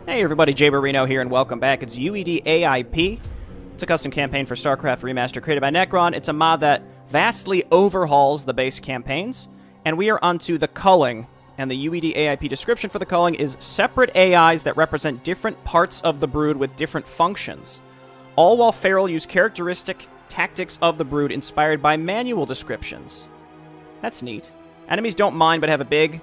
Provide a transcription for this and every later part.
Hey everybody, Jay Barino here, and welcome back. It's UEDAIP. It's a custom campaign for StarCraft Remastered created by Nekron. It's a mod that vastly overhauls the base campaigns, and we are onto the Culling. And the UEDAIP description for the Culling is separate AIs that represent different parts of the brood with different functions, all while Feral use characteristic tactics of the brood inspired by manual descriptions. That's neat. Enemies don't mind but have a big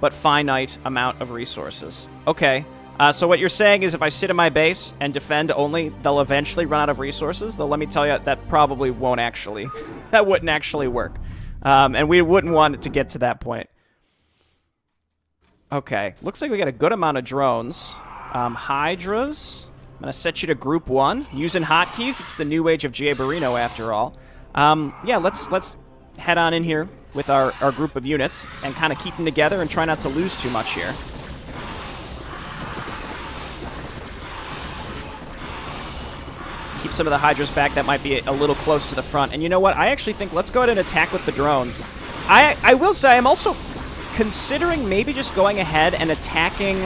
but finite amount of resources. Okay. So what you're saying is if I sit in my base and defend only, they'll eventually run out of resources? Though let me tell you, that probably won't actually... that wouldn't actually work. And we wouldn't want it to get to that point. Okay. Looks like we got a good amount of drones. Hydras. I'm going to set you to Group 1. Using hotkeys. It's the new age of Jay Barino, after all. Yeah, let's head on in here with our group of units and kind of keep them together and try not to lose too much here. Keep some of the Hydras back. That might be a little close to the front. And you know what? I actually think let's go ahead and attack with the drones. I will say I'm also considering maybe just going ahead and attacking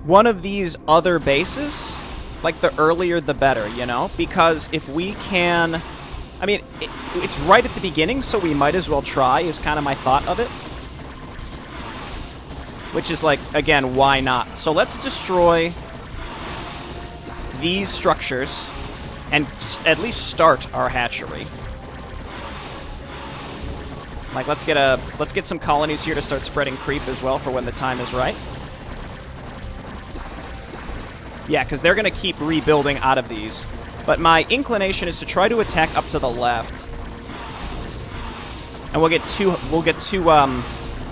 one of these other bases. Like, the earlier the better, you know? Because if we can... I mean, it's right at the beginning, so we might as well try, is kind of my thought of it. Which is like, again, why not? So let's destroy these structures and at least start our hatchery. Like, let's get some colonies here to start spreading creep as well for when the time is right. Yeah, because they're going to keep rebuilding out of these. But my inclination is to try to attack up to the left. And we'll get two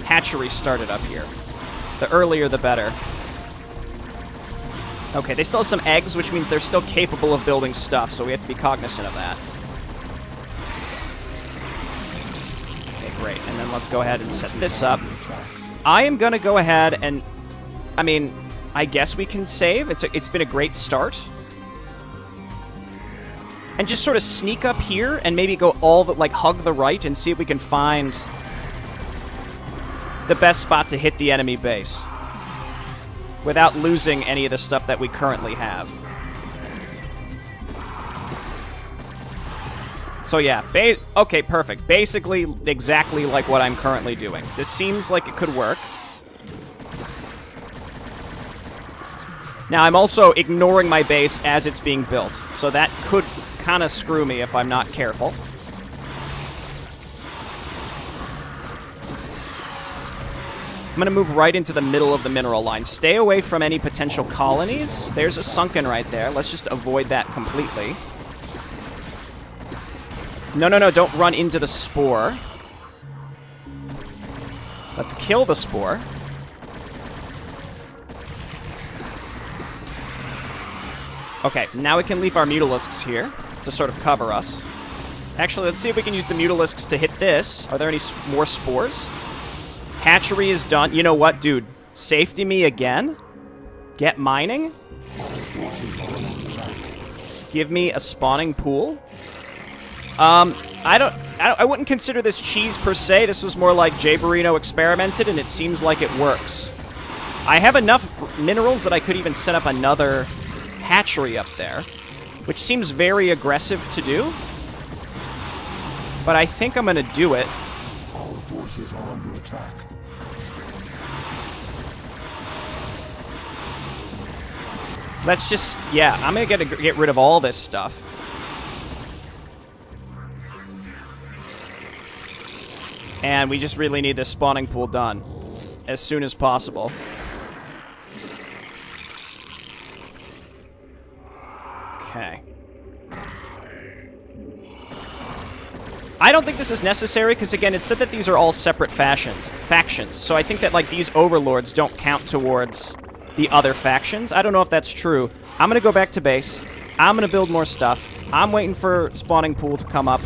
hatcheries started up here. The earlier the better. Okay, they still have some eggs, which means they're still capable of building stuff, so we have to be cognizant of that. Okay, great. And then let's go ahead and set this up. I am going to go ahead and... I mean, I guess we can save. It's been a great start. And just sort of sneak up here and maybe go hug the right and see if we can find the best spot to hit the enemy base without losing any of the stuff that we currently have. So yeah, okay, perfect. Basically, exactly like what I'm currently doing. This seems like it could work. Now, I'm also ignoring my base as it's being built, so that could kind of screw me if I'm not careful. I'm going to move right into the middle of the mineral line. Stay away from any potential colonies. There's a sunken right there. Let's just avoid that completely. No, don't run into the spore. Let's kill the spore. Okay, now we can leave our mutalisks here to sort of cover us. Actually, let's see if we can use the mutalisks to hit this. Are there any more spores? Hatchery is done. You know what, dude? Safety me again? Get mining? Give me a spawning pool? I wouldn't consider this cheese per se. This was more like Jay Barino experimented, and it seems like it works. I have enough minerals that I could even set up another hatchery up there, which seems very aggressive to do. But I think I'm going to do it. Our forces are under attack. Let's just... yeah, I'm going to get rid of all this stuff. And we just really need this spawning pool done as soon as possible. Okay. I don't think this is necessary, because again, it said that these are all separate factions. So I think that, like, these overlords don't count towards the other factions. I don't know if that's true. I'm going to go back to base. I'm going to build more stuff. I'm waiting for spawning pool to come up.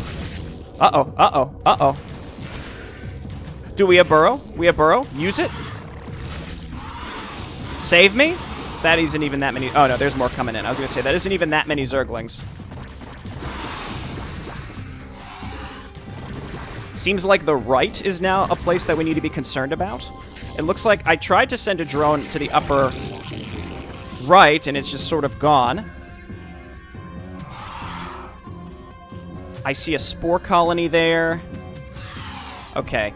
Uh-oh. Do we have burrow? We have burrow? Use it. Save me? That isn't even that many... oh, no, there's more coming in. I was going to say, that isn't even that many Zerglings. Seems like the right is now a place that we need to be concerned about. It looks like I tried to send a drone to the upper right, and it's just sort of gone. I see a spore colony there. Okay.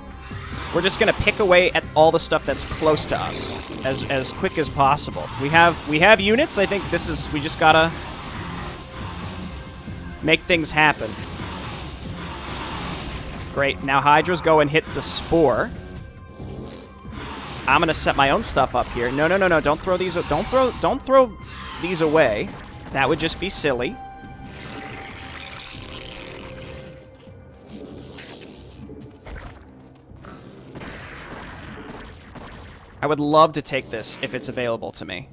We're just gonna pick away at all the stuff that's close to us as quick as possible. We have units. I think this is... We just gotta make things happen. Great. Now Hydra's go and hit the spore. I'm gonna set my own stuff up here. No, no, no, no. Don't throw these... Don't throw these away. That would just be silly. I would love to take this if it's available to me.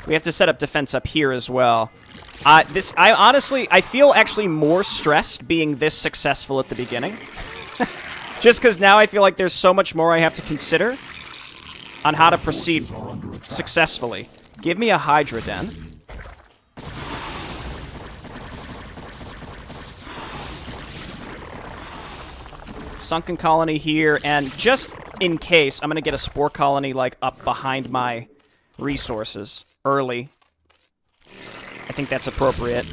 We have to set up defense up here as well. I honestly feel actually more stressed being this successful at the beginning. Just because now I feel like there's so much more I have to consider on how to proceed successfully. Give me a Hydra Den. Sunken colony here, and just in case, I'm going to get a spore colony, like, up behind my resources early. I think that's appropriate.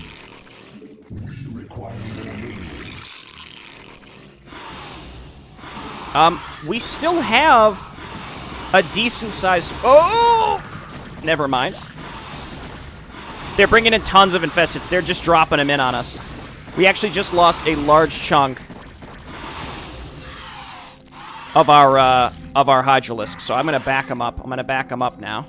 We still have a decent size... Oh! Never mind. They're bringing in tons of infested. They're just dropping them in on us. We actually just lost a large chunk of our Hydralisk, so I'm gonna back them up. I'm gonna back them up now.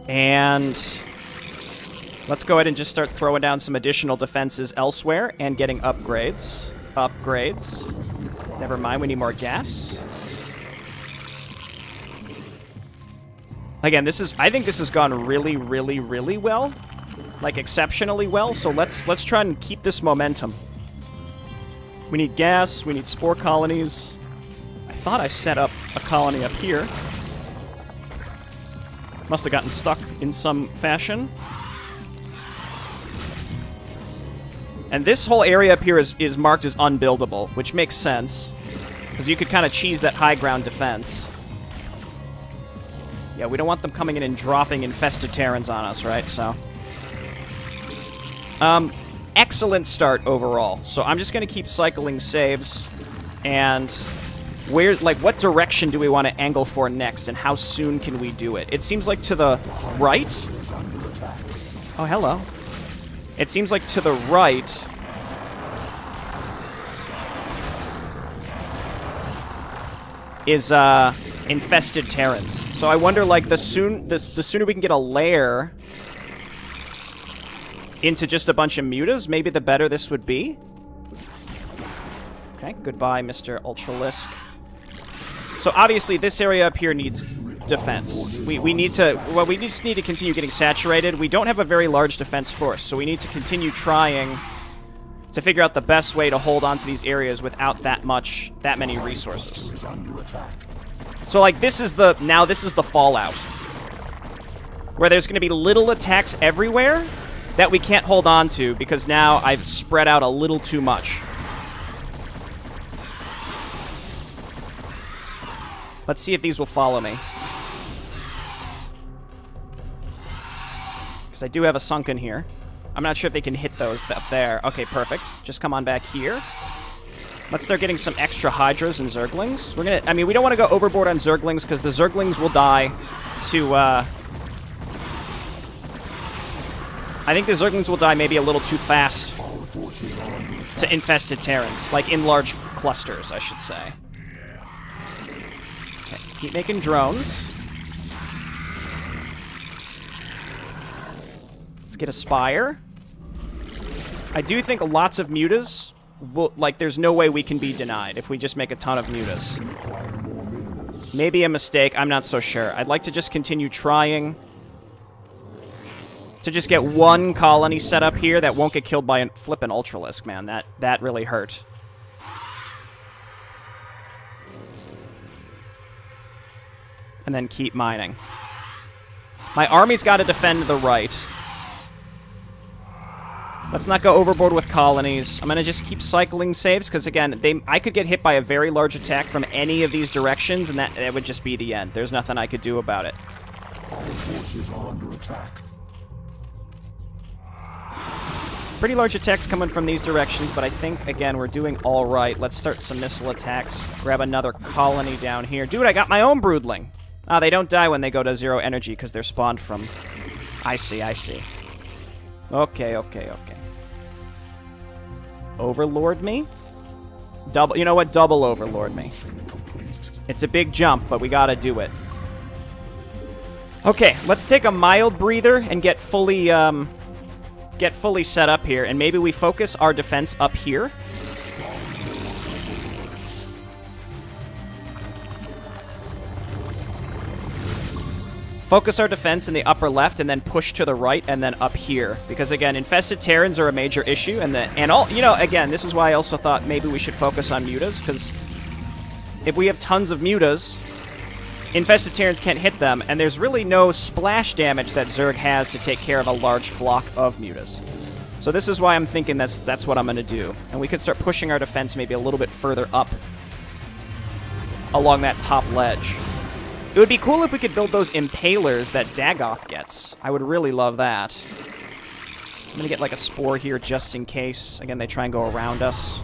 And let's go ahead and just start throwing down some additional defenses elsewhere and getting upgrades. Upgrades. Never mind, we need more gas. Again, I think this has gone really, really, really well. Like, exceptionally well, so let's try and keep this momentum. We need gas, we need spore colonies. I thought I set up a colony up here. Must have gotten stuck in some fashion. And this whole area up here is marked as unbuildable, which makes sense. Because you could kind of cheese that high ground defense. Yeah, we don't want them coming in and dropping infested Terrans on us, right? So... excellent start overall. So I'm just going to keep cycling saves. And what direction do we want to angle for next? And how soon can we do it? It seems like to the right. Oh, hello. It seems like to the right. Is infested Terrans. So I wonder, like, the sooner we can get a lair into just a bunch of mutas, maybe the better this would be. Okay, goodbye, Mr. Ultralisk. So obviously this area up here needs defense. We need to... Well, we just need to continue getting saturated. We don't have a very large defense force, so we need to continue trying to figure out the best way to hold on to these areas without that many resources. So, like, this is the fallout. Where there's going to be little attacks everywhere that we can't hold on to because now I've spread out a little too much. Let's see if these will follow me. Because I do have a sunken here. I'm not sure if they can hit those up there. Okay, perfect. Just come on back here. Let's start getting some extra Hydras and Zerglings. We don't want to go overboard on Zerglings because the Zerglings will die to, I think the Zerglings will die maybe a little too fast to infested Terrans. Like, in large clusters, I should say. Okay, keep making drones. Let's get a Spire. I do think lots of mutas will... Like, there's no way we can be denied if we just make a ton of mutas. Maybe a mistake. I'm not so sure. I'd like to just continue trying to just get one colony set up here that won't get killed by a flippin' Ultralisk, man. That really hurt. And then keep mining. My army's got to defend the right. Let's not go overboard with colonies. I'm going to just keep cycling saves, because, again, I could get hit by a very large attack from any of these directions, and that would just be the end. There's nothing I could do about it. Our forces are under attack. Pretty large attacks coming from these directions, but I think, again, we're doing all right. Let's start some missile attacks. Grab another colony down here. Dude, I got my own broodling. Ah, they don't die when they go to 0 energy because they're spawned from... I see. Okay. Overlord me? Double... You know what? Double overlord me. It's a big jump, but we gotta do it. Okay, let's take a mild breather and get fully set up here, and maybe we focus our defense up here. Focus our defense in the upper left, and then push to the right, and then up here. Because, again, infested Terrans are a major issue, again, this is why I also thought maybe we should focus on mutas, because if we have tons of mutas, infested Terrans can't hit them, and there's really no splash damage that Zerg has to take care of a large flock of mutas. So this is why I'm thinking that's what I'm going to do. And we could start pushing our defense maybe a little bit further up along that top ledge. It would be cool if we could build those impalers that Dagoth gets. I would really love that. I'm going to get like a spore here just in case. Again, they try and go around us.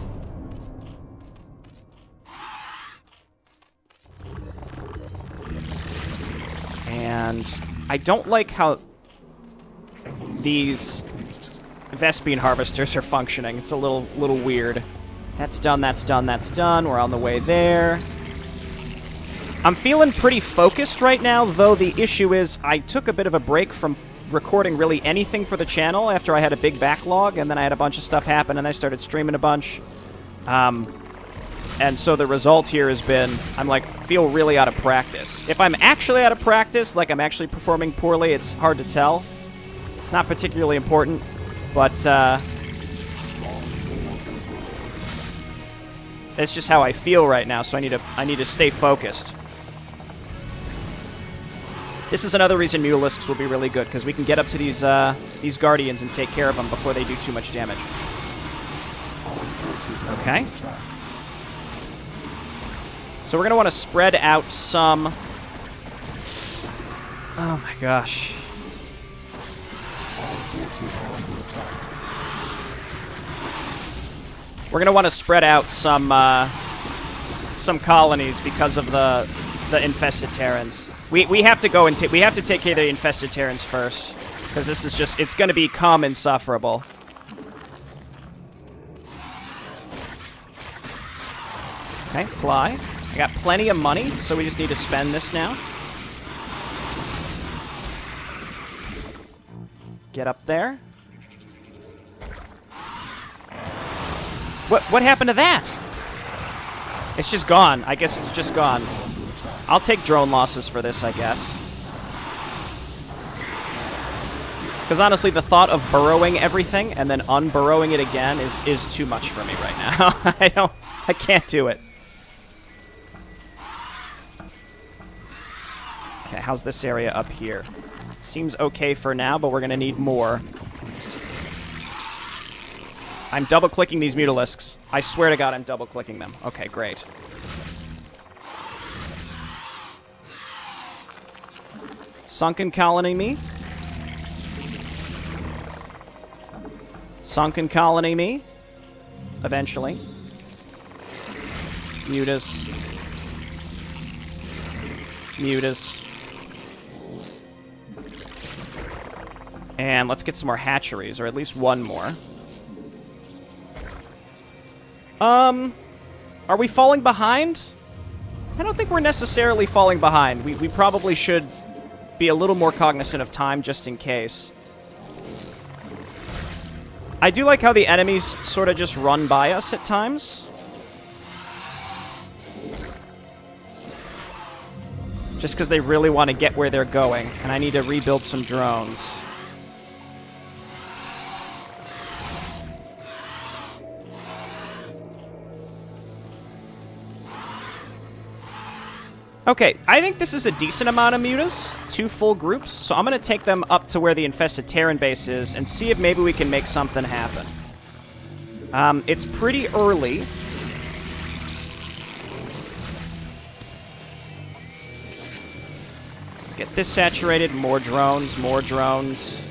And I don't like how these Vespene harvesters are functioning. It's a little weird. That's done. We're on the way there. I'm feeling pretty focused right now, though the issue is I took a bit of a break from recording really anything for the channel after I had a big backlog, and then I had a bunch of stuff happen, and I started streaming a bunch. And so the result here has been, feel really out of practice. If I'm actually out of practice, like I'm actually performing poorly, it's hard to tell. Not particularly important, but it's just how I feel right now, so I need to stay focused. This is another reason Mutalisks will be really good, because we can get up to these Guardians and take care of them before they do too much damage. Okay. So we're going to want to spread out some... Oh my gosh. We're going to want to spread out some colonies because of the infested Terrans. We have to go and we have to take care of the infested Terrans first, because this is just, it's going to become insufferable. Okay, fly. I got plenty of money, so we just need to spend this now. Get up there. What happened to that? It's just gone. I guess it's just gone. I'll take drone losses for this, I guess. Because honestly, the thought of burrowing everything and then unburrowing it again is too much for me right now. I can't do it. Okay, how's this area up here? Seems okay for now, but we're going to need more. I'm double-clicking these Mutalisks. I swear to God I'm double-clicking them. Okay, great. Sunken colony me. Sunken colony me. Eventually. Mutas. Mutas. And let's get some more hatcheries, or at least one more. Are we falling behind? I don't think we're necessarily falling behind. We probably should be a little more cognizant of time just in case. I do like how the enemies sort of just run by us at times. Just because they really want to get where they're going, and I need to rebuild some drones. Okay, I think this is a decent amount of mutas. 2 full groups. So I'm going to take them up to where the infested Terran base is and see if maybe we can make something happen. It's pretty early. Let's get this saturated. More drones, more drones.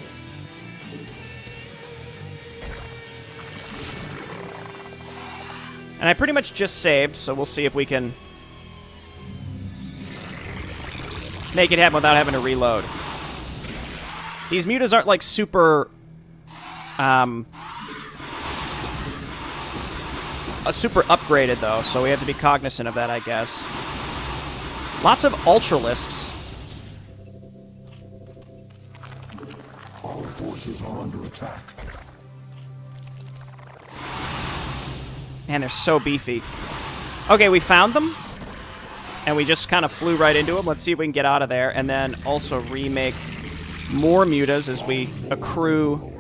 And I pretty much just saved, so we'll see if we can make it happen without having to reload. These mutas aren't, like, super... super upgraded, though, so we have to be cognizant of that, I guess. Lots of Ultralisks. Our forces are under attack. Man, they're so beefy. Okay, we found them. And we just kind of flew right into them. Let's see if we can get out of there. And then also remake more mutas as we accrue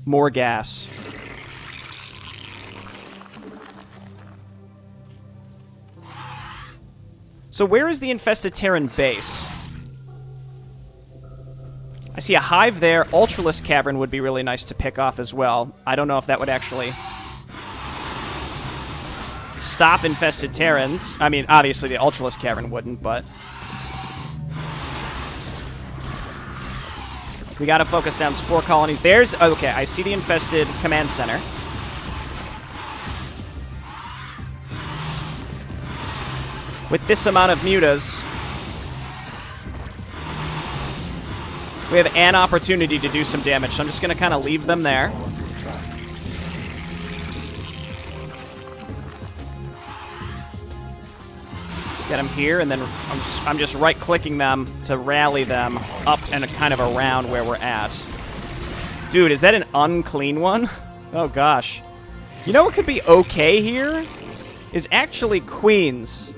more gas. So where is the infested Terran base? I see a hive there. Ultralisk Cavern would be really nice to pick off as well. I don't know if that would actually stop infested Terrans. I mean, obviously the Ultralisk Cavern wouldn't, but we gotta focus down spore colonies. There's... Okay, I see the infested command center. With this amount of mutas, we have an opportunity to do some damage, so I'm just gonna kind of leave them there. Get them here, and then I'm just right-clicking them to rally them up and kind of around where we're at. Dude, is that an unclean one? Oh, gosh. You know what could be okay here? Is actually queens.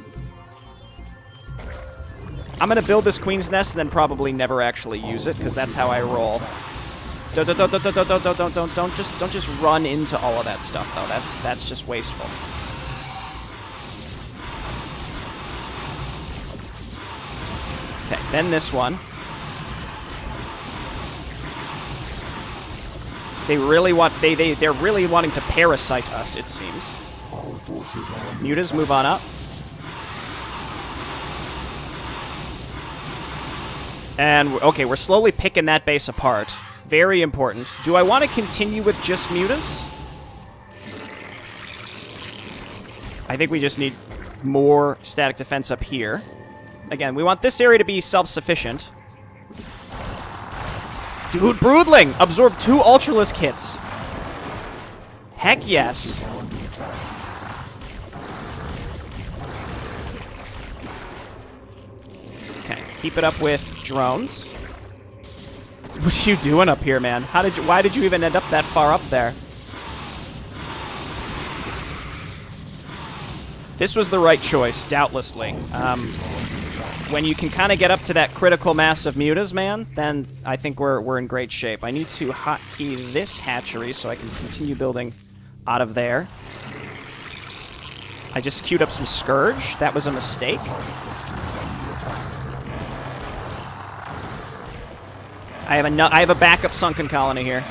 I'm going to build this queen's nest and then probably never actually use it, because that's how I roll. Don't just run into all of that stuff, though. That's just wasteful. Okay, then this one. They really want they're really wanting to parasite us, it seems. Mutas, move on up. And okay, we're slowly picking that base apart. Very important. Do I want to continue with just mutas? I think we just need more static defense up here. Again, we want this area to be self-sufficient. Dude, Broodling! Absorb 2 Ultralisk hits. Heck yes. Okay, keep it up with drones. What are you doing up here, man? Why did you even end up that far up there? This was the right choice, doubtlessly. When you can kind of get up to that critical mass of mutas, man, then I think we're in great shape. I need to hotkey this hatchery so I can continue building out of there. I just queued up some Scourge. That was a mistake. I have a backup sunken colony here.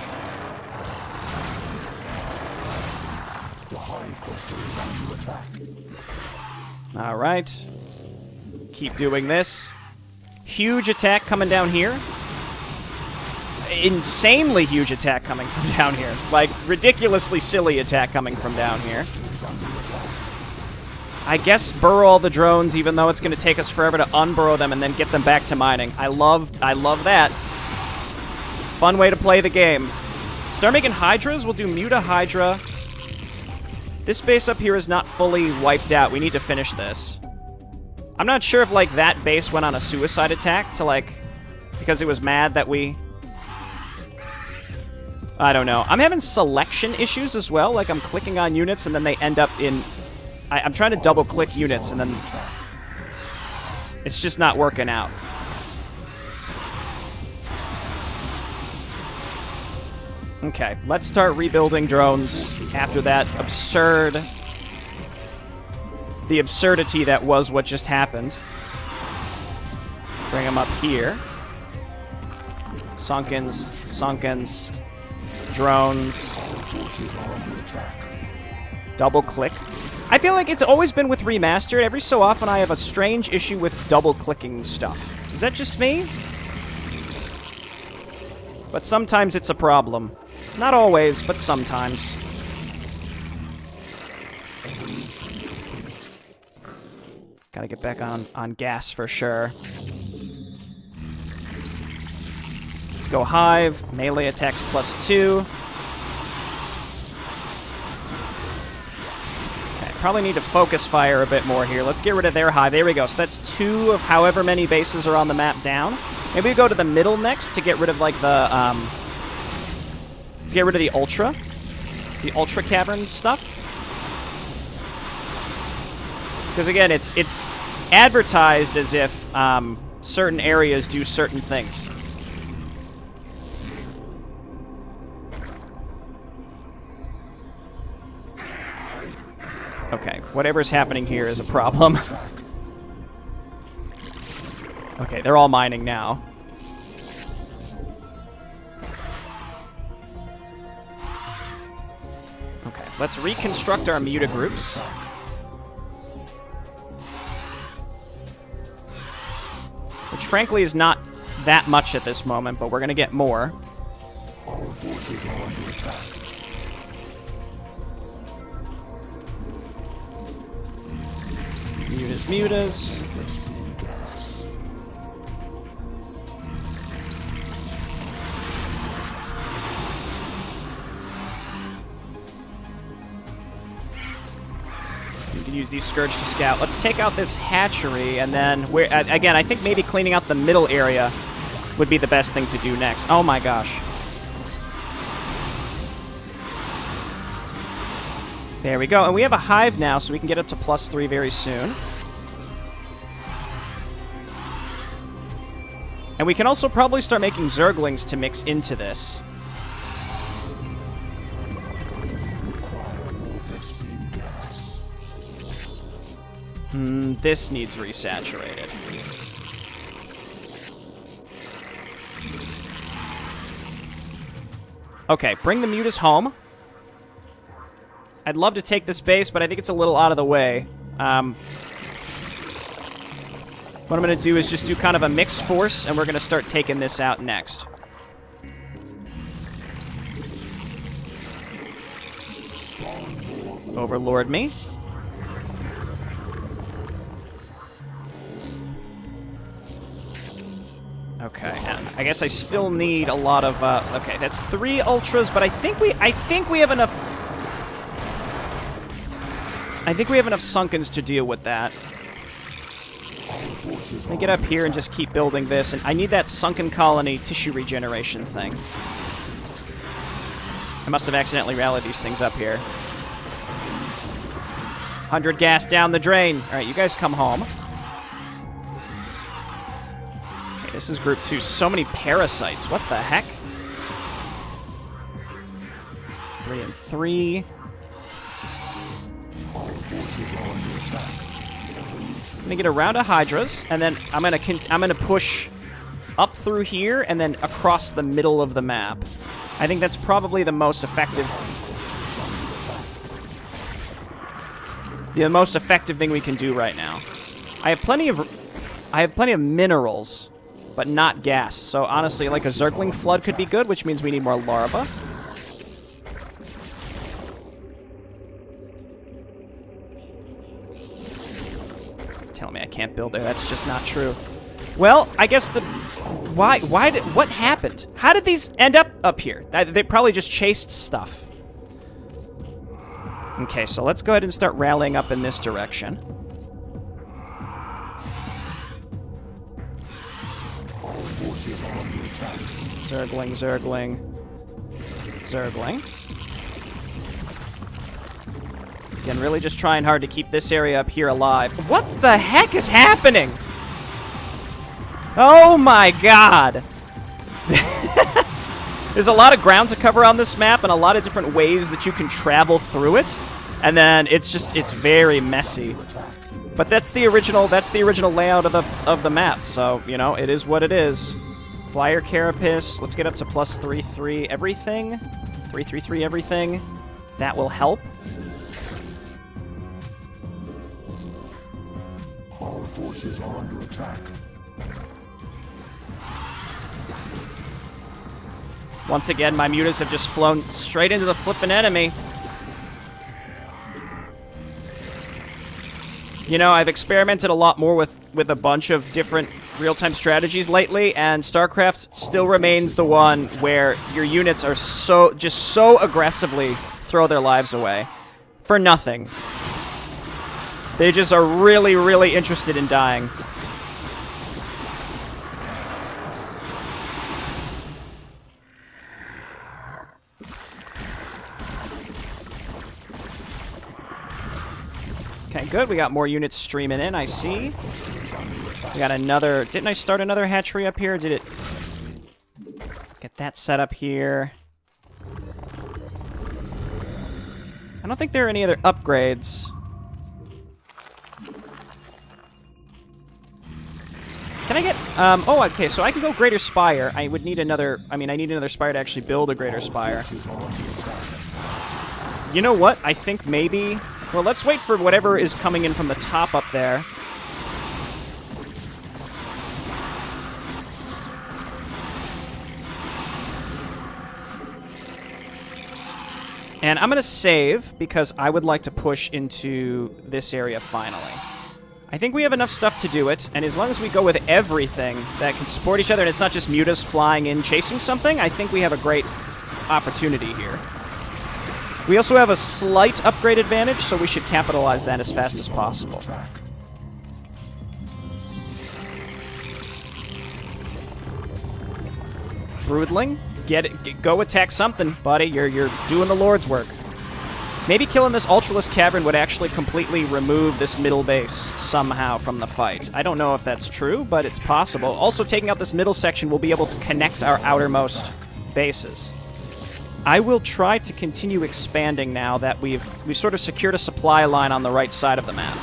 All right. Keep doing this. Huge attack coming down here. Insanely huge attack coming from down here. Like, ridiculously silly attack coming from down here. I guess burrow all the drones, even though it's going to take us forever to unburrow them and then get them back to mining. I love that. Fun way to play the game. Start making Hydras. We'll do Muta Hydra. This base up here is not fully wiped out. We need to finish this. I'm not sure if, like, that base went on a suicide attack to, like, because it was mad that we... I don't know. I'm having selection issues as well. Like, I'm clicking on units and then they end up in... I'm trying to double-click units and then... it's just not working out. Okay, let's start rebuilding drones after that absurd the absurdity that was what just happened. Bring them up here. Sunkens, drones, double click. I feel like it's always been with Remastered. Every so often I have a strange issue with double clicking stuff. Is that just me? But sometimes it's a problem. Not always, but sometimes. Gotta get back on gas for sure. Let's go Hive. Melee attacks +2. Okay, probably need to focus fire a bit more here. Let's get rid of their Hive. There we go. So that's 2 of however many bases are on the map down. Maybe we go to the middle next to get rid of, like, the, to get rid of the Ultra Cavern stuff. Because, again, it's advertised as if certain areas do certain things. Okay, whatever's happening here is a problem. Okay, they're all mining now. Okay, let's reconstruct our muta groups. Which, frankly, is not that much at this moment, but we're going to get more. Our forces are under attack. Mutas. You can use these Scourge to scout. Let's take out this hatchery, and then again, I think maybe cleaning out the middle area would be the best thing to do next. Oh my gosh. There we go. And we have a Hive now, so we can get up to +3 very soon. And we can also probably start making Zerglings to mix into this. This needs resaturated. Okay, bring the mutas home. I'd love to take this base, but I think it's a little out of the way. What I'm going to do is just do kind of a mixed force, and we're going to start taking this out next. Overlord me. Okay, I guess I still need a lot of, okay, that's 3 ultras, but I think we have enough. I think we have enough Sunkens to deal with that. Let me get up here and just keep building this, and I need that Sunken Colony tissue regeneration thing. I must have accidentally rallied these things up here. 100 gas down the drain. All right, you guys come home. Okay, this is group 2. So many parasites. What the heck? 3 and 3. I'm gonna get a round of Hydras, and then I'm gonna push up through here and then across the middle of the map. I think that's probably the most effective. The most effective thing we can do right now. I have plenty of minerals, but not gas. So honestly, like a Zergling flood could be good, which means we need more larvae. Telling me I can't build there. That's just not true. Well, I guess what happened? How did these end up here? They probably just chased stuff. Okay, so let's go ahead and start rallying up in this direction. Zergling, Zergling, Zergling. Again, really just trying hard to keep this area up here alive. What the heck is happening? Oh my god! There's a lot of ground to cover on this map and a lot of different ways that you can travel through it. And then it's very messy. But that's the original layout of the map. So, you know, it is what it is. Flyer Carapace, let's get up to plus 3/3 everything. 3/3 everything. That will help. Our forces are under attack. Once again, my mutas have just flown straight into the flippin' enemy. You know, I've experimented a lot more with a bunch of different real-time strategies lately, and StarCraft still remains the one where your units are so aggressively throw their lives away. For nothing. They just are really, really interested in dying. Okay, good. We got more units streaming in, I see. We got another... Didn't I start another hatchery up here? Did it... Get that set up here. I don't think there are any other upgrades. Can I get... oh, okay, so I can go Greater Spire. I would need another... I mean, I need another Spire to actually build a Greater Spire. You know what? I think maybe... Well, let's wait for whatever is coming in from the top up there. And I'm going to save, because I would like to push into this area finally. I think we have enough stuff to do it, and as long as we go with everything that can support each other, and it's not just mutas flying in chasing something, I think we have a great opportunity here. We also have a slight upgrade advantage, so we should capitalize that as fast as possible. Broodling, get it, go attack something, buddy. You're doing the Lord's work. Maybe killing this Ultralisk Cavern would actually completely remove this middle base somehow from the fight. I don't know if that's true, but it's possible. Also, taking out this middle section, we'll be able to connect our outermost bases. I will try to continue expanding now that we've sort of secured a supply line on the right side of the map.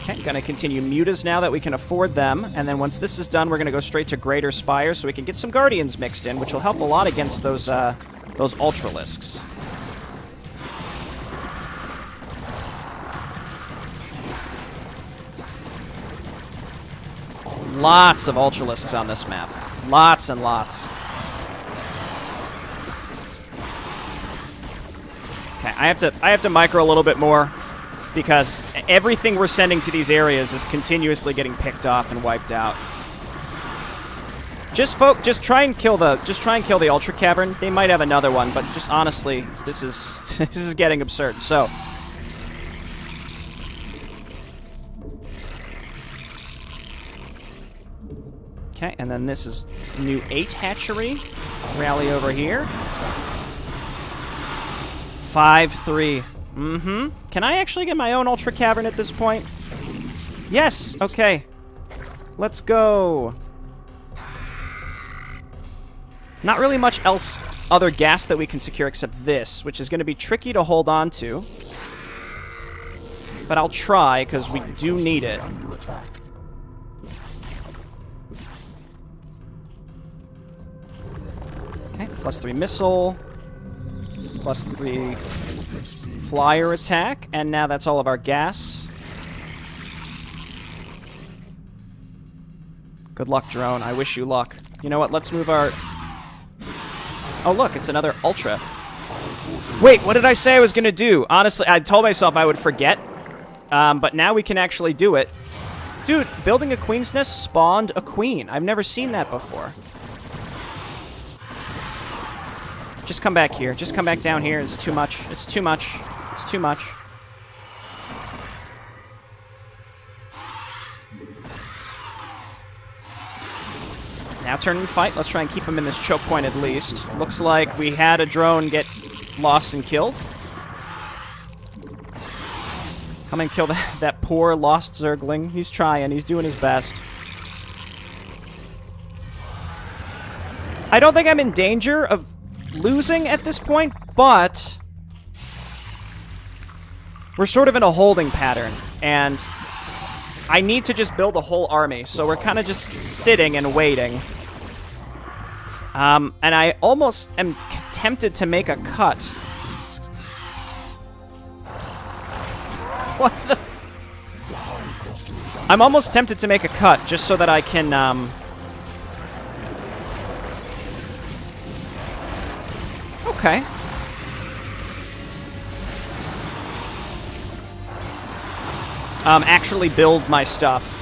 Okay, gonna continue mutas now that we can afford them, and then once this is done, we're gonna go straight to Greater Spire so we can get some Guardians mixed in, which will help a lot against those Ultralisks. Lots of Ultralisks on this map. Lots and lots. Okay, I have to micro a little bit more because everything we're sending to these areas is continuously getting picked off and wiped out. Just try and kill the Ultra Cavern. They might have another one, but just honestly, this is this is getting absurd. So okay, and then this is new 8 hatchery. Rally over here. 5-3. Mm-hmm. Can I actually get my own Ultra Cavern at this point? Yes! Okay. Let's go. Not really much else, other gas that we can secure except this, which is going to be tricky to hold on to. But I'll try, because we do need it. Okay, +3 missile. +3 flyer attack. And now that's all of our gas. Good luck, drone. I wish you luck. You know what? Let's move our... Oh, look, it's another Ultra. Wait, what did I say I was going to do? Honestly, I told myself I would forget. But now we can actually do it. Dude, building a Queen's Nest spawned a Queen. I've never seen that before. Just come back here. Just come back down here. It's too much. It's too much. It's too much. Now turn and fight. Let's try and keep him in this choke point at least. Looks like we had a drone get lost and killed. Come and kill that poor lost Zergling. He's trying. He's doing his best. I don't think I'm in danger of losing at this point, but we're sort of in a holding pattern, and I need to just build a whole army, so we're kind of just sitting and waiting. And I almost am tempted to make a cut. What the... I'm almost tempted to make a cut, just so that I can, Okay. Actually build my stuff.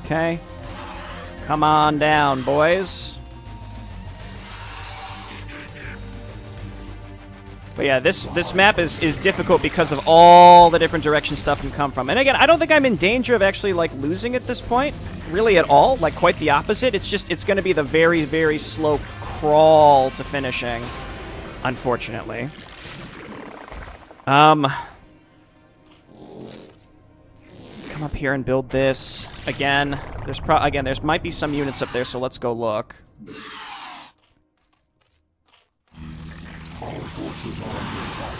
Okay. Come on down, boys. But yeah, this map is difficult because of all the different directions stuff can come from. And again, I don't think I'm in danger of actually, like, losing at this point. Really at all. Like, quite the opposite. It's just, it's going to be the very, very slow crawl to finishing, unfortunately. Come up here and build this. Again, there might be some units up there, so let's go look. Our forces are under attack.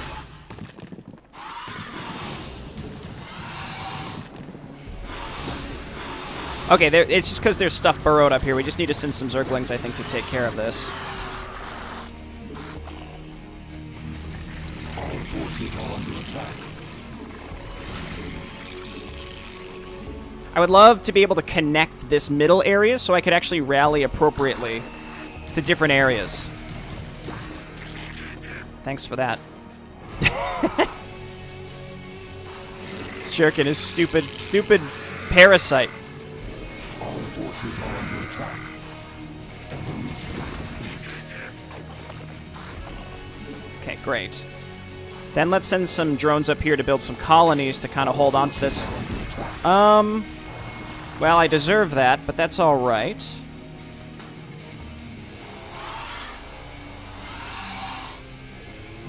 Okay, it's just because there's stuff burrowed up here. We just need to send some Zerglings, I think, to take care of this. Our forces are under attack. I would love to be able to connect this middle area so I could actually rally appropriately to different areas. Thanks for that. This jerkin is stupid parasite. Our forces are under attack. Okay, great. Then let's send some drones up here to build some colonies to kind of hold on to this. Well, I deserve that, but that's all right.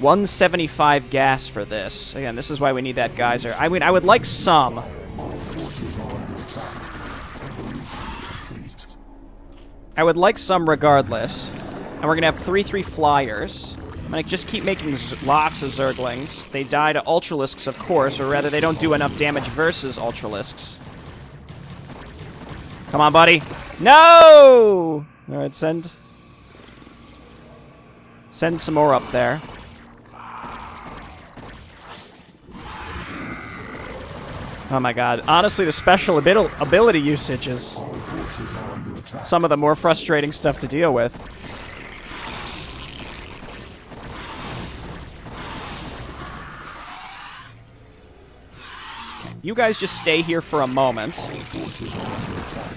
$175 gas for this. Again, this is why we need that geyser. I mean, I would like some. I would like some regardless. And we're going to have 3/3 flyers. I'm going to just keep making lots of Zerglings. They die to Ultralisks, of course, or rather, they don't do enough damage versus Ultralisks. Come on, buddy. No! Alright, send some more up there. Oh my god. Honestly, the special ability usage is some of the more frustrating stuff to deal with. You guys just stay here for a moment.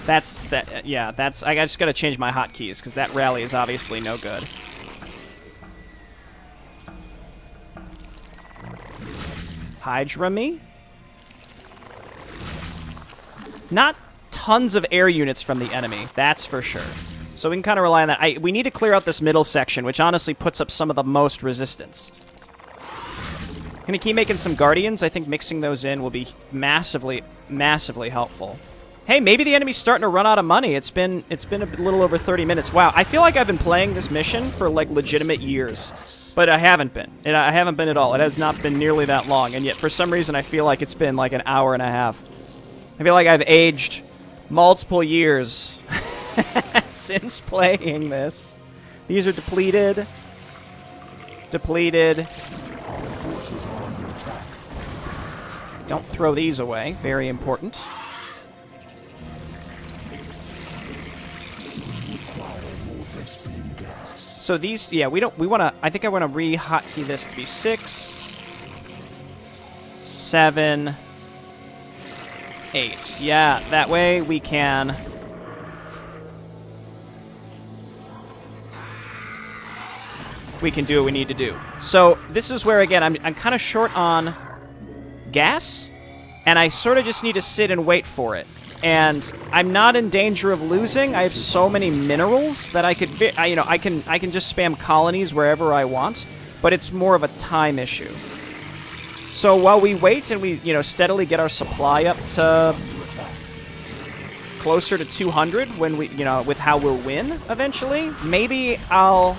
I just gotta change my hotkeys, because that rally is obviously no good. Hydra me? Not tons of air units from the enemy, that's for sure. So we can kind of rely on that. We need to clear out this middle section, which honestly puts up some of the most resistance. I'm gonna keep making some Guardians. I think mixing those in will be massively, massively helpful. Hey, maybe the enemy's starting to run out of money. It's been a little over 30 minutes. Wow, I feel like I've been playing this mission for, like, legitimate years. But I haven't been. I haven't been at all. It has not been nearly that long. And yet, for some reason, I feel like it's been, like, an hour and a half. I feel like I've aged multiple years since playing this. These are depleted. Depleted. Don't throw these away. Very important. So these, yeah, we want to, I think I want to re-hotkey this to be 6, 7, 8. Yeah, that way we can... we can do what we need to do. So this is where, again, I'm kind of short on gas, and I sort of just need to sit and wait for it. And I'm not in danger of losing. I have so many minerals that I could, I can just spam colonies wherever I want, but it's more of a time issue. So while we wait and we, steadily get our supply up to closer to 200 when we, with how we'll win eventually, maybe I'll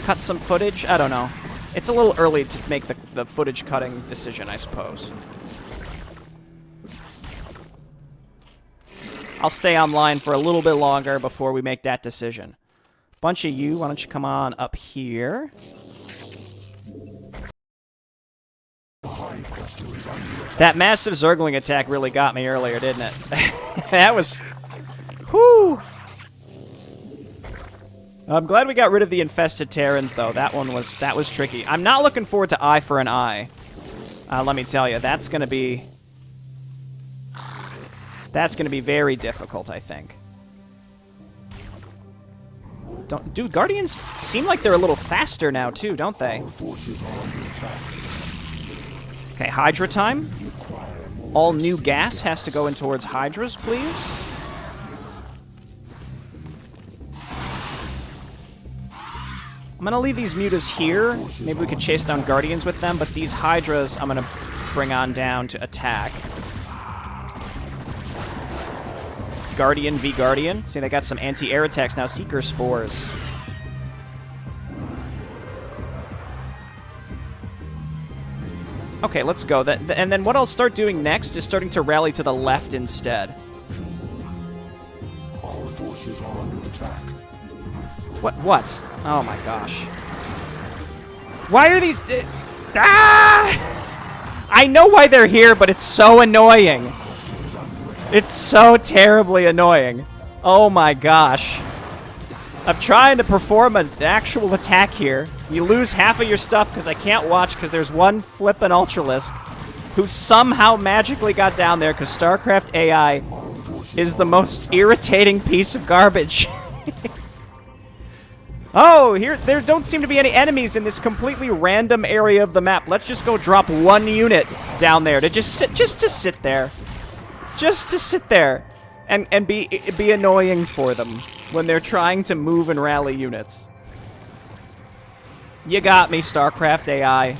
cut some footage. I don't know. It's a little early to make the footage cutting decision, I suppose. I'll stay online for a little bit longer before we make that decision. Bunch of you, why don't you come on up here? That massive Zergling attack really got me earlier, didn't it? That was... Whew! I'm glad we got rid of the infested Terrans, though. That was tricky. I'm not looking forward to eye for an eye. Let me tell you, that's gonna be very difficult, I think. Dude, Guardians seem like they're a little faster now, too, don't they? Okay, Hydra time. All new gas has to go in towards Hydras, please. I'm gonna leave these mutas here. Maybe we could chase down Guardians with them, but these Hydras I'm gonna bring on down to attack. Guardian v Guardian. See, they got some anti-air attacks now. Seeker Spores. Okay, let's go. And then what I'll start doing next is starting to rally to the left instead. Our forces are under attack. What? Oh my gosh. Why are these... I know why they're here, but it's so annoying. It's so terribly annoying. Oh my gosh. I'm trying to perform an actual attack here. You lose half of your stuff because I can't watch because there's one flippin' Ultralisk who somehow magically got down there because StarCraft AI is the most irritating piece of garbage. Oh, there don't seem to be any enemies in this completely random area of the map. Let's just go drop one unit down there to just to sit there. Just to sit there and be annoying for them when they're trying to move and rally units. You got me, StarCraft AI.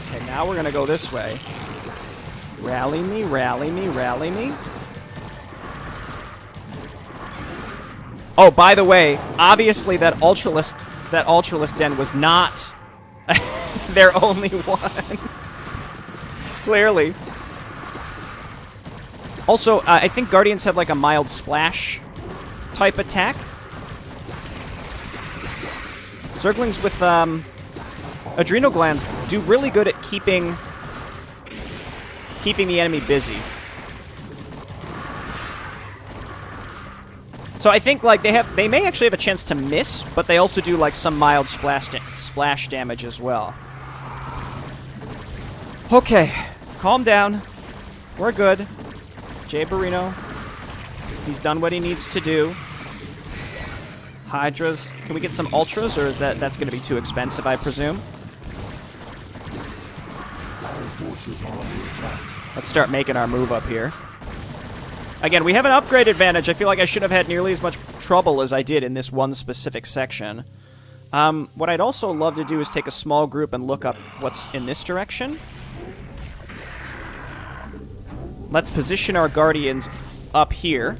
Okay, now we're gonna go this way. Rally me, rally me, rally me. Oh, by the way, obviously that Ultralisk Den was not their only one. Clearly. Also, I think Guardians have like a mild splash type attack. Zerglings with adrenal glands do really good at keeping the enemy busy. So I think like they may actually have a chance to miss, but they also do like some mild splash damage as well. Okay, calm down. We're good. Jay Barrino, he's done what he needs to do. Hydras. Can we get some Ultras, or is that's going to be too expensive, I presume? Let's start making our move up here. Again, we have an upgrade advantage. I feel like I should have had nearly as much trouble as I did in this one specific section. What I'd also love to do is take a small group and look up what's in this direction. Let's position our Guardians up here.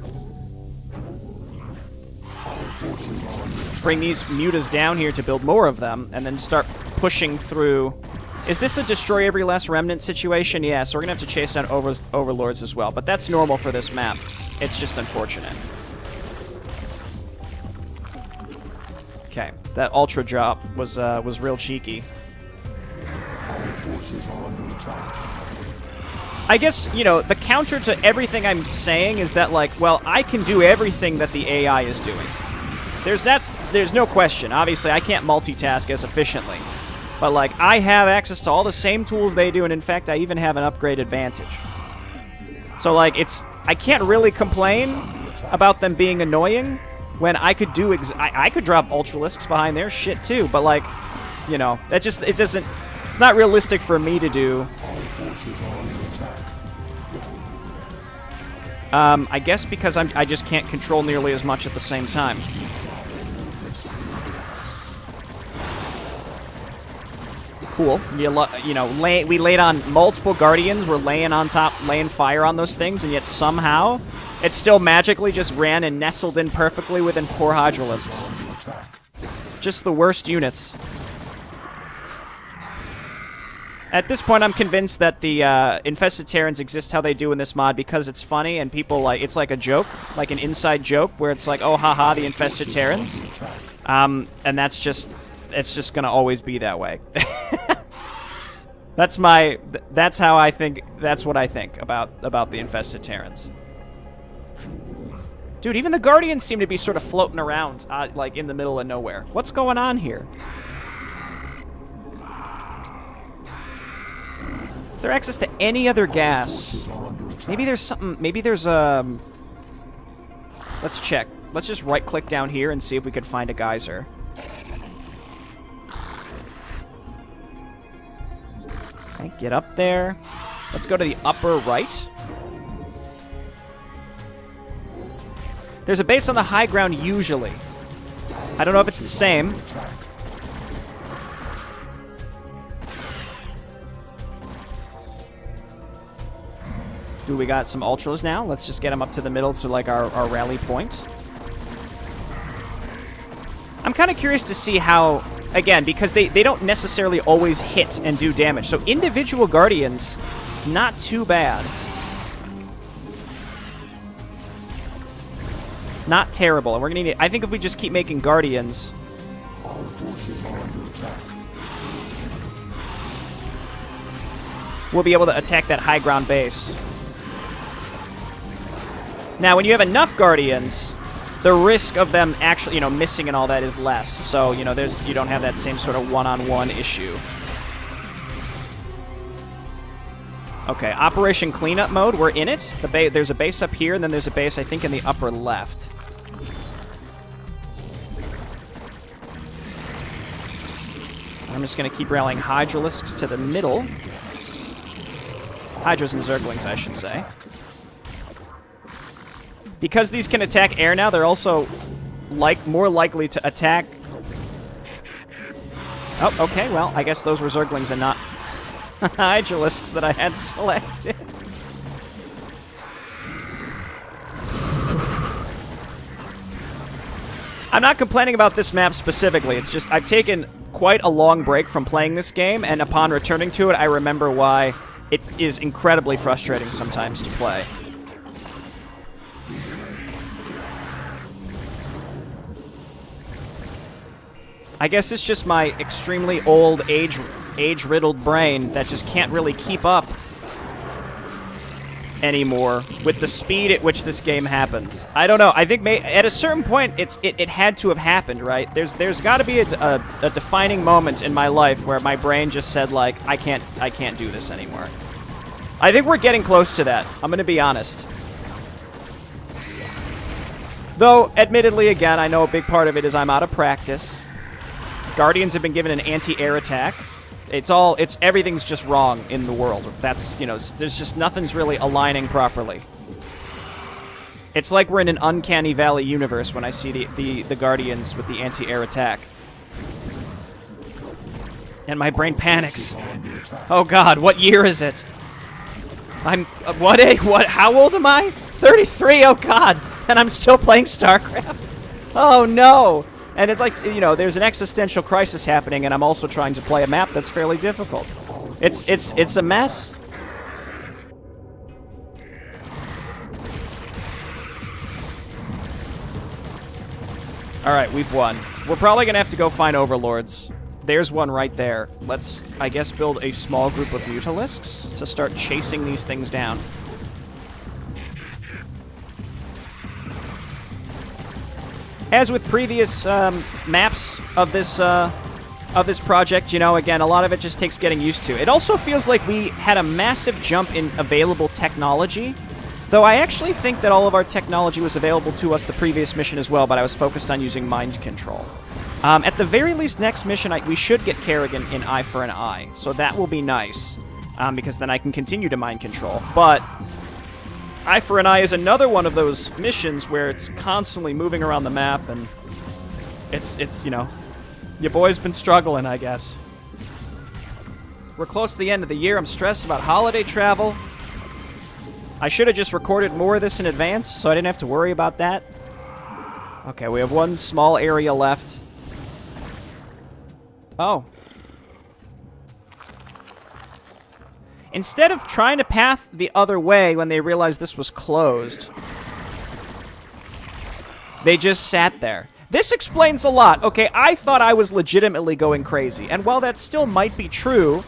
Bring these mutas down here to build more of them, and then start pushing through. Is this a destroy every last remnant situation? Yeah, so we're going to have to chase down overlords as well. But that's normal for this map. It's just unfortunate. Okay, that Ultra drop was real cheeky. I guess, you know, the counter to everything I'm saying is that, like, well, I can do everything that the AI is doing. There's no question. Obviously, I can't multitask as efficiently. But, like, I have access to all the same tools they do, and in fact, I even have an upgrade advantage. So, like, I can't really complain about them being annoying when I could do I could drop Ultralisks behind their shit too, but, like, you know, it's not realistic for me to do. I guess because I just can't control nearly as much at the same time. cool. You know, we laid on multiple Guardians. We're laying on top, laying fire on those things, and yet somehow it still magically just ran and nestled in perfectly within 4 Hydralisks. Just the worst units. At this point, I'm convinced that the infested Terrans exist how they do in this mod because it's funny and people like it's like a joke, like an inside joke where it's like, oh, haha, the infested Terrans, and it's just gonna always be that way. That's how I think. That's what I think about the infested Terrans. Dude, even the Guardians seem to be sort of floating around, like in the middle of nowhere. What's going on here? Is there access to any other gas? Maybe there's something. Maybe there's Let's check. Let's just right-click down here and see if we can find a geyser. Okay, get up there. Let's go to the upper right. There's a base on the high ground usually. I don't know if it's the same. Ooh, we got some ultras now. Let's just get them up to the middle to like our rally point. I'm kind of curious to see how, again, because they don't necessarily always hit and do damage. So individual Guardians, not too bad. Not terrible. And we're going to need, I think if we just keep making Guardians, we'll be able to attack that high ground base. Now, when you have enough Guardians, the risk of them actually, missing and all that is less. So, you don't have that same sort of one-on-one issue. Okay, Operation Cleanup mode. We're in it. There's a base up here, and then there's a base, I think, in the upper left. I'm just going to keep rallying Hydralisks to the middle. Hydras and Zerglings, I should say. Because these can attack air now, they're also more likely to attack... Oh, okay, well, I guess those were Zerglings and not Hydralisks that I had selected. I'm not complaining about this map specifically, it's just I've taken quite a long break from playing this game, and upon returning to it, I remember why it is incredibly frustrating sometimes to play. I guess it's just my extremely old, age-riddled brain that just can't really keep up anymore with the speed at which this game happens. I don't know. I think at a certain point, it had to have happened, right? There's got to be a defining moment in my life where my brain just said, like, I can't do this anymore. I think we're getting close to that. I'm going to be honest. Though, admittedly, again, I know a big part of it is I'm out of practice. Guardians have been given an anti-air attack. Everything's just wrong in the world. That's, there's just nothing's really aligning properly. It's like we're in an uncanny valley universe when I see the Guardians with the anti-air attack. And my brain panics. Oh god, what year is it? How old am I? 33, oh god! And I'm still playing StarCraft? Oh no! And it's like, there's an existential crisis happening, and I'm also trying to play a map that's fairly difficult. It's a mess. Alright, we've won. We're probably gonna have to go find overlords. There's one right there. Let's, I guess, build a small group of Mutalisks to start chasing these things down. As with previous maps of this project, again, a lot of it just takes getting used to. It also feels like we had a massive jump in available technology, though I actually think that all of our technology was available to us the previous mission as well, but I was focused on using mind control. At the very least, next mission, we should get Kerrigan in Eye for an Eye, so that will be nice, because then I can continue to mind control. But Eye for an Eye is another one of those missions where it's constantly moving around the map, and it's your boy's been struggling, I guess. We're close to the end of the year. I'm stressed about holiday travel. I should have just recorded more of this in advance, so I didn't have to worry about that. Okay, we have one small area left. Oh. Instead of trying to path the other way when they realized this was closed, they just sat there. This explains a lot. Okay, I thought I was legitimately going crazy, and while that still might be true,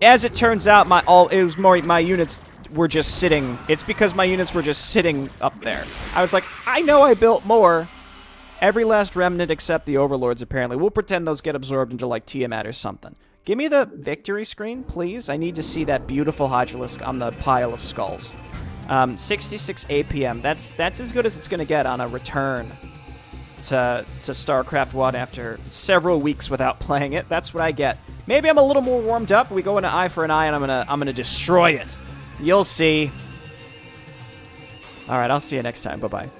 as it turns out, my units were just sitting. It's because my units were just sitting up there. I was like, I know I built more. Every last remnant except the overlords, apparently. We'll pretend those get absorbed into, like, Tiamat or something. Give me the victory screen, please. I need to see that beautiful Hodgelisk on the pile of skulls. 66 APM. That's as good as it's going to get on a return to StarCraft 1 after several weeks without playing it. That's what I get. Maybe I'm a little more warmed up. We go into eye for an eye, and I'm gonna destroy it. You'll see. All right, I'll see you next time. Bye-bye.